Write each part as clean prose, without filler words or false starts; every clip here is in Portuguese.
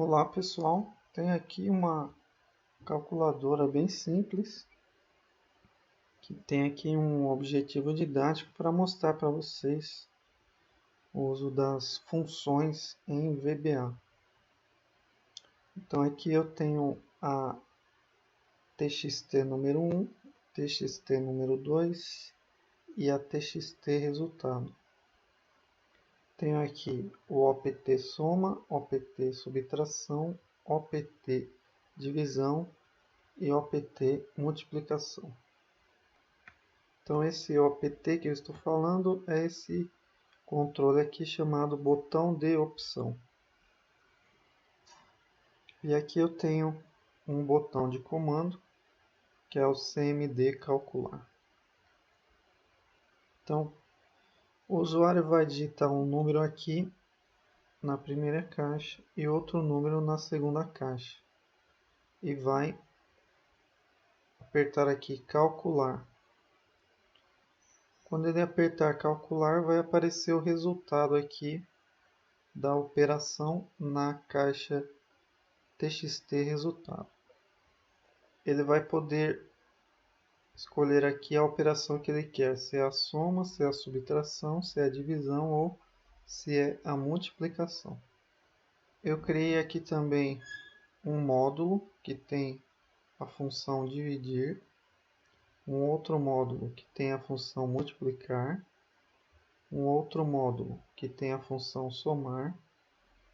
Olá pessoal, tem aqui uma calculadora bem simples que tem aqui um objetivo didático para mostrar para vocês o uso das funções em VBA. Então aqui eu tenho a TXT número 1, TXT número 2 e a TXT resultado. Tenho aqui o OPT soma, OPT subtração, OPT divisão e OPT multiplicação. Então esse OPT que eu estou falando é esse controle aqui chamado botão de opção. E aqui eu tenho um botão de comando que é o CMD calcular. Então o usuário vai digitar um número aqui na primeira caixa e outro número na segunda caixa. E vai apertar aqui calcular. Quando ele apertar calcular, vai aparecer o resultado aqui da operação na caixa TXT resultado. Ele vai poder escolher aqui a operação que ele quer, se é a soma, se é a subtração, se é a divisão ou se é a multiplicação. Eu criei aqui também um módulo que tem a função dividir, um outro módulo que tem a função multiplicar, um outro módulo que tem a função somar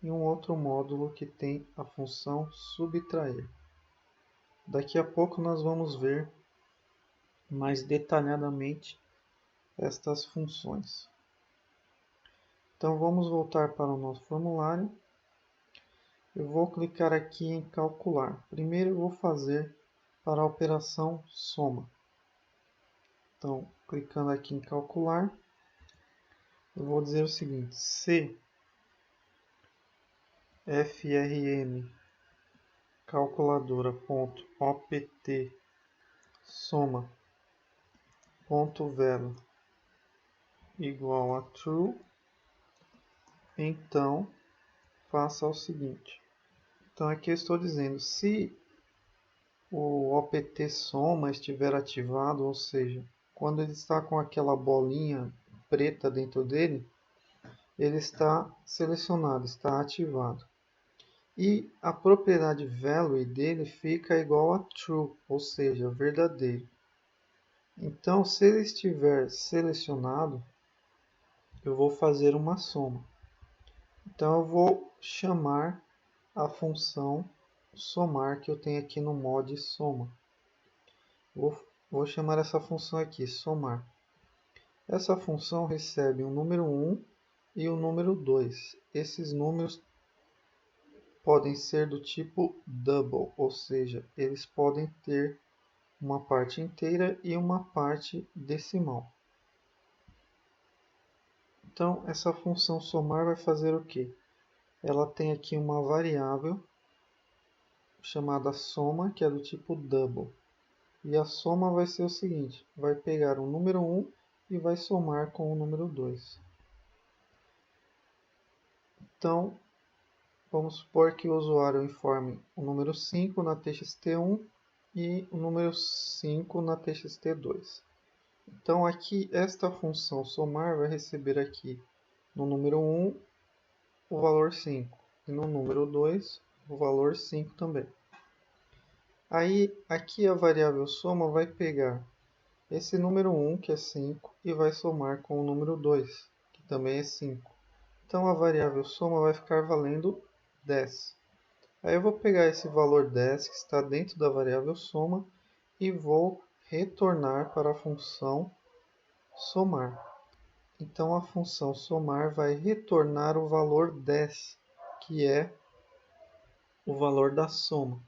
e um outro módulo que tem a função subtrair. Daqui a pouco nós vamos ver mais detalhadamente estas funções. Então vamos voltar para o nosso formulário. Eu vou clicar aqui em calcular. Primeiro eu vou fazer para a operação soma. Então, clicando aqui em calcular, eu vou dizer o seguinte: se frm calculadora.opt soma.velo igual a true, então faça o seguinte. Então aqui eu estou dizendo, se o OPT soma estiver ativado, ou seja, quando ele está com aquela bolinha preta dentro dele, ele está selecionado, está ativado. E a propriedade value dele fica igual a true, ou seja, verdadeiro. Então, se ele estiver selecionado, eu vou fazer uma soma. Então, eu vou chamar a função somar que eu tenho aqui no mod soma. Vou chamar essa função aqui, somar. Essa função recebe o número 1 e o número 2. Esses números podem ser do tipo double, ou seja, eles podem ter uma parte inteira e uma parte decimal. Então, essa função somar vai fazer o quê? Ela tem aqui uma variável chamada soma, que é do tipo double. E a soma vai ser o seguinte, vai pegar o número 1 e vai somar com o número 2. Então, vamos supor que o usuário informe o número 5 na TXT1 e o número 5 na TXT2. Então, aqui, esta função somar vai receber aqui no número 1 o valor 5 e no número 2 o valor 5 também. Aí, aqui a variável soma vai pegar esse número 1, que é 5, e vai somar com o número 2, que também é 5. Então, a variável soma vai ficar valendo 10. Aí eu vou pegar esse valor 10, que está dentro da variável soma, e vou retornar para a função somar. Então, a função somar vai retornar o valor 10, que é o valor da soma.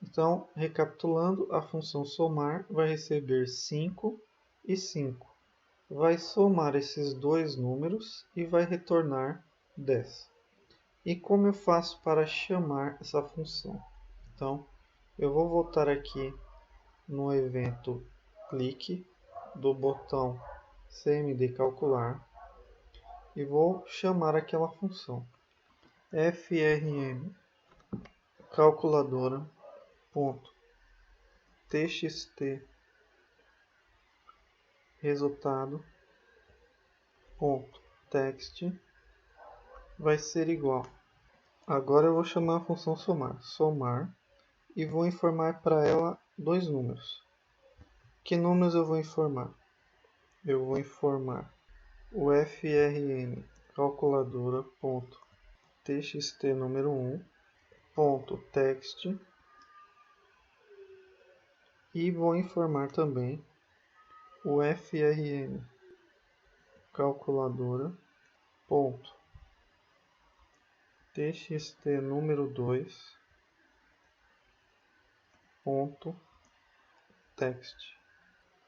Então, recapitulando, a função somar vai receber 5 e 5. Vai somar esses dois números e vai retornar 10. E como eu faço para chamar essa função? Então, eu vou voltar aqui no evento clique do botão CMD calcular e vou chamar aquela função. frm calculadora.txt resultado.text vai ser igual. Agora eu vou chamar a função somar, e vou informar para ela dois números. Que números eu vou informar? Eu vou informar o frm calculadora.txt número 1.text e vou informar também o frm calculadora.txt número 2.text.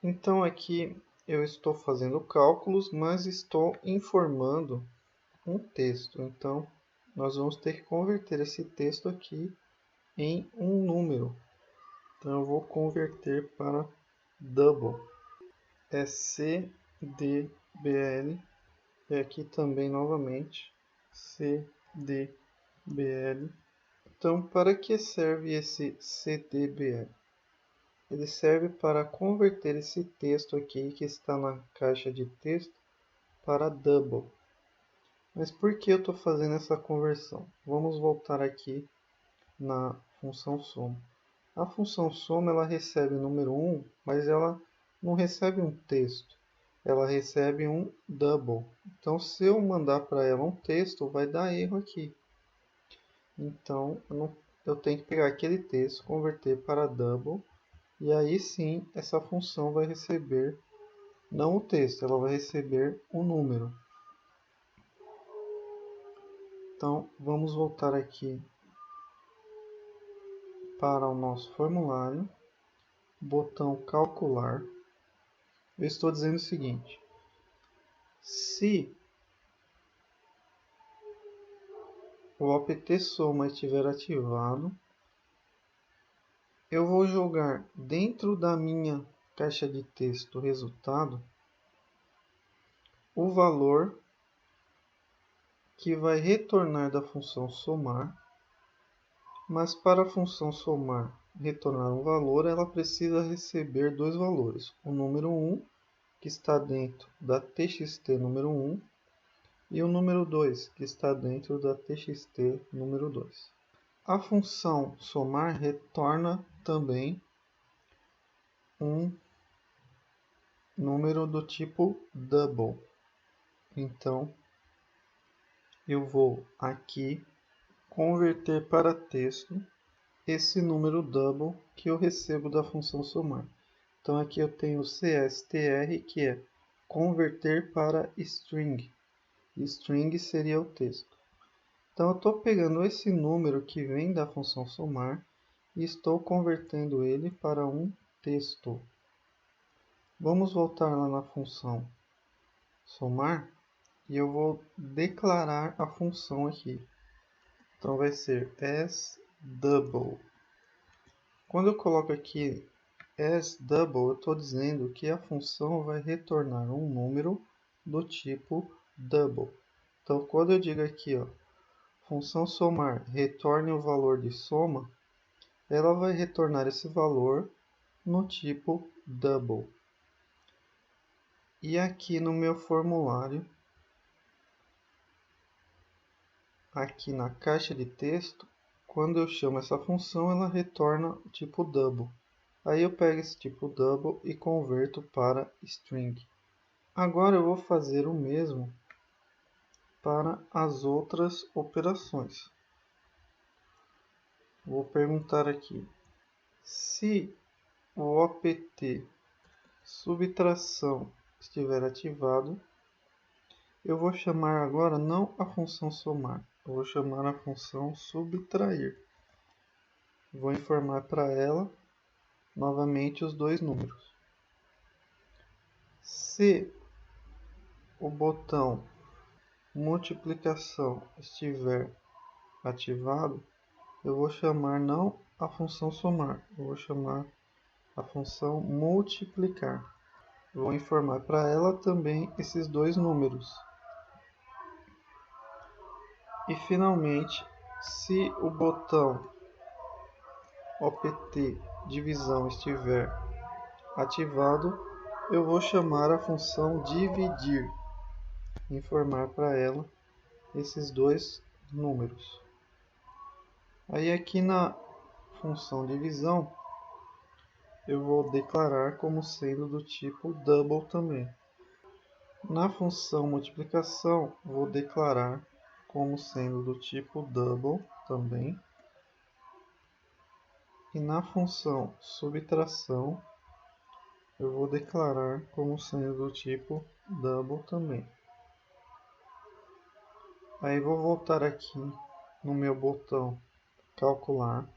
Então aqui eu estou fazendo cálculos, mas estou informando um texto. Então nós vamos ter que converter esse texto aqui em um número. Então eu vou converter para double. É cdbl, e aqui também novamente cdbl. Então para que serve esse cdbl? Ele serve para converter esse texto aqui que está na caixa de texto para double. Mas por que eu estou fazendo essa conversão? Vamos voltar aqui na função soma. A função soma ela recebe o número 1, mas ela não recebe um texto. Ela recebe um double. Então, se eu mandar para ela um texto, vai dar erro aqui. Então, eu tenho que pegar aquele texto, converter para double, e aí sim essa função vai receber, não o texto, ela vai receber um número. Então, vamos voltar aqui para o nosso formulário, botão calcular. Eu estou dizendo o seguinte: se o opt soma estiver ativado, eu vou jogar dentro da minha caixa de texto resultado o valor que vai retornar da função somar. Mas para a função somar retornar um valor, ela precisa receber dois valores. O número 1, que está dentro da txt número 1, e o número 2, que está dentro da txt número 2. A função somar retorna também um número do tipo double. Então, eu vou aqui converter para texto esse número double que eu recebo da função somar. Então aqui eu tenho CSTR, que é converter para string. String seria o texto. Então eu estou pegando esse número que vem da função somar e estou convertendo ele para um texto. Vamos voltar lá na função somar e eu vou declarar a função aqui. Então vai ser asDouble. Quando eu coloco aqui asDouble, eu estou dizendo que a função vai retornar um número do tipo double. Então quando eu digo aqui, ó, função somar retorne o valor de soma, ela vai retornar esse valor no tipo double. E aqui no meu formulário, aqui na caixa de texto, quando eu chamo essa função, ela retorna o tipo double. Aí eu pego esse tipo double e converto para string. Agora eu vou fazer o mesmo para as outras operações. Vou perguntar aqui, se o opt subtração estiver ativado, eu vou chamar agora não a função somar, eu vou chamar a função subtrair. Vou informar para ela novamente os dois números. Se o botão multiplicação estiver ativado, eu vou chamar não a função somar, eu vou chamar a função multiplicar. Vou informar para ela também esses dois números. E finalmente, se o botão OPT divisão estiver ativado, eu vou chamar a função dividir, informar para ela esses dois números. Aí aqui na função divisão, eu vou declarar como sendo do tipo double também. Na função multiplicação, vou declarar como sendo do tipo double também. E na função subtração, eu vou declarar como sendo do tipo double também. Aí vou voltar aqui no meu botão calcular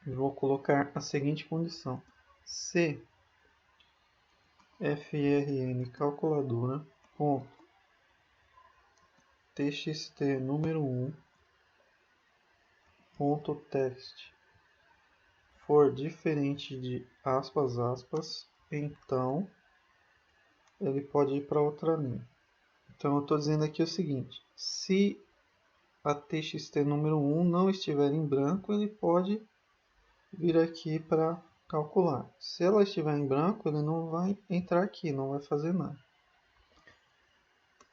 e vou colocar a seguinte condição: se frn calculadora ponto txt número 1 ponto text for diferente de aspas aspas, então ele pode ir para outra linha. Então eu estou dizendo aqui o seguinte: se a txt número 1 não estiver em branco, ele pode vir aqui para calcular. Se ela estiver em branco, ele não vai entrar aqui, não vai fazer nada.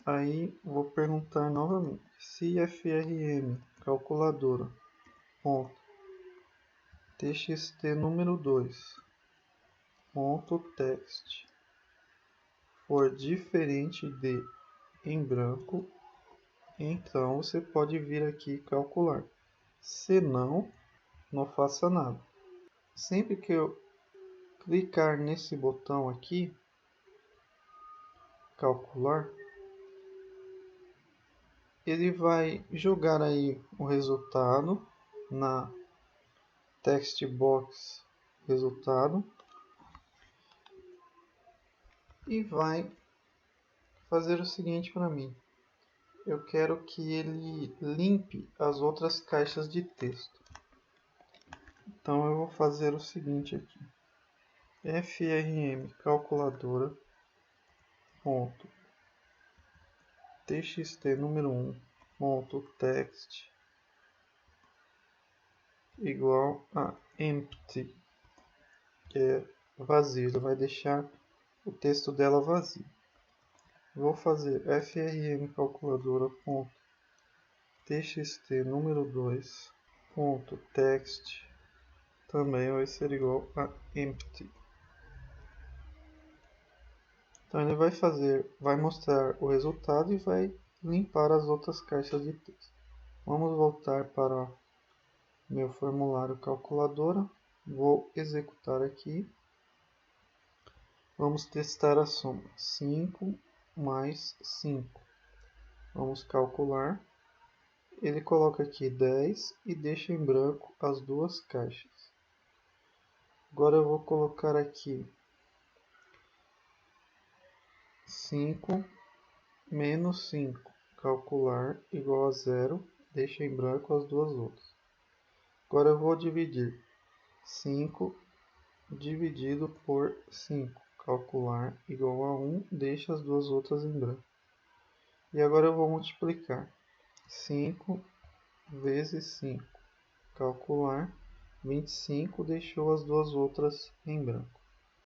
Aí vou perguntar novamente: se frm calculadora ponto txt número 2 ponto text for diferente de em branco, então você pode vir aqui calcular. Se não, não faça nada. Sempre que eu clicar nesse botão aqui, calcular, ele vai jogar aí o resultado na text box resultado e vai fazer o seguinte para mim: eu quero que ele limpe as outras caixas de texto. Então eu vou fazer o seguinte aqui: frm calculadora ponto txt número 1 ponto text igual a empty, que é vazio. Ele vai deixar o texto dela vazio. Vou fazer frm calculadora ponto txt número 2 ponto text também vai ser igual a empty. Então ele vai mostrar o resultado e vai limpar as outras caixas de texto. Vamos voltar para meu formulário calculadora. Vou executar aqui. Vamos testar a soma. 5 mais 5. Vamos calcular. Ele coloca aqui 10 e deixa em branco as duas caixas. Agora eu vou colocar aqui 5 menos 5. Calcular igual a 0. Deixa em branco as duas outras. Agora eu vou dividir 5 dividido por 5. Calcular igual a 1. Deixa as duas outras em branco. E agora eu vou multiplicar 5 vezes 5. Calcular 25, deixou as duas outras em branco.